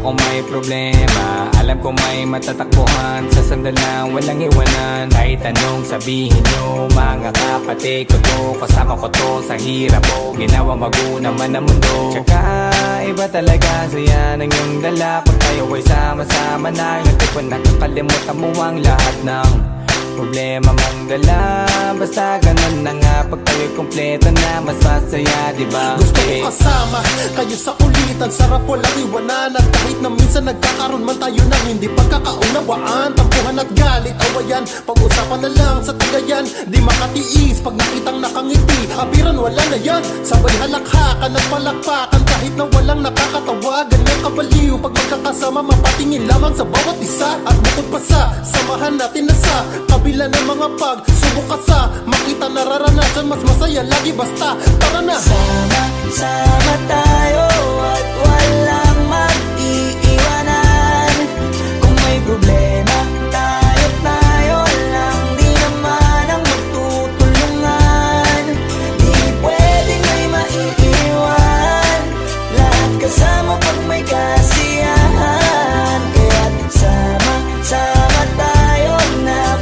kung may problema. Alam ko may matatakbuhan sa sandal na walang iwanan. Kahit anong sabihin nyo, mga kapatid ko to, kasama ko to sa hirap mo. Ginawa mago naman ang mundo. Tsaka iba talaga saya ng iyong dala. Pag tayo ay sama-sama na, yung tipo nakakalimutan mo ang lahat ng problema mong dala. Basta ganun na nga, pag tayo'y kompleto na, mas masaya, diba? Gusto ko kasama kayo sa kulitan, sarap walang iwanan. At kahit na minsan nagkakaroon man tayo ng hindi pagkakaunawaan, tampuhan at galit, awayan, pag-usapan na lang sa tagayan. Di makatiis pag nakitang nakangiti, abiran wala na yan. Sabay halakhakan at palakpakan kahit na walang nakakatawa. Ganyan kabaliw pag magkakasama, mapatingin lamang sa bawat isa. At bukod pa sa samahan natin na sa kabila ng mga pagsubok ka sa makita nararanasan, mas masaya lagi basta tara na. Sama tayo at walang mag-iiwanan. Kung may problema, tayo lang, di naman ang magtutulungan. Di pwedeng may maiiwan, lahat kasama pag may kasiyahan. Kaya't sama tayo na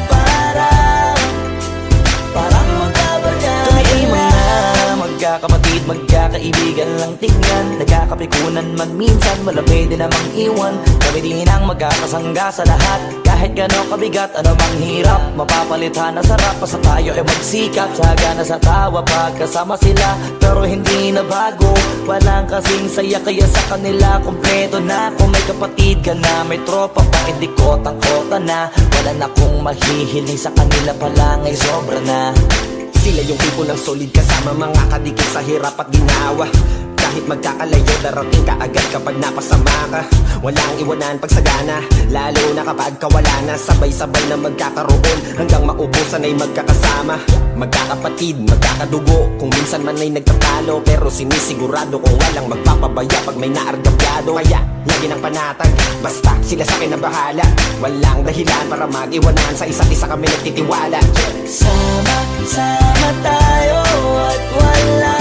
parang magkabarkada. Kami ay mga magkakapatid, magkakaibigan lang tingnan. Nagkakapikunan man minsan, wala pwede namang iwan. Kami din ang magkakasangga sa lahat. Kahit gano'ng kabigat, ano mang hirap, mapapalitan na sarap. Basta tayo ay magsikap, sagana sa tawa pagkasama sila. Pero hindi na bago, walang kasing saya. Kaya sa kanila kompleto na. Kung may kapatid ka na, may tropa pa, hindi kotang-kota na. Wala na kong mahihiling sa kanila pa lang ay sobra na. Sila yung tipo ng solid kasama, mga kadikit sa hirap at ginawa. Kahit magkakalayo, darating ka agad kapag napasama ka. Walang iwanan pag sagana, lalo na kapag kawala na. Sabay-sabay na magkakaroon, hanggang maubusan ay magkakasama. Magkakapatid, magkakadugo, kung minsan man ay nagtatalo. Pero sinisigurado kung walang magpapabaya pag may naargabyado. Kaya lagi ng panatag, basta sila sa akin na bahala. Walang dahilan para mag-iwanan, sa isa't isa kami nagtitiwala. Sama tayo at wala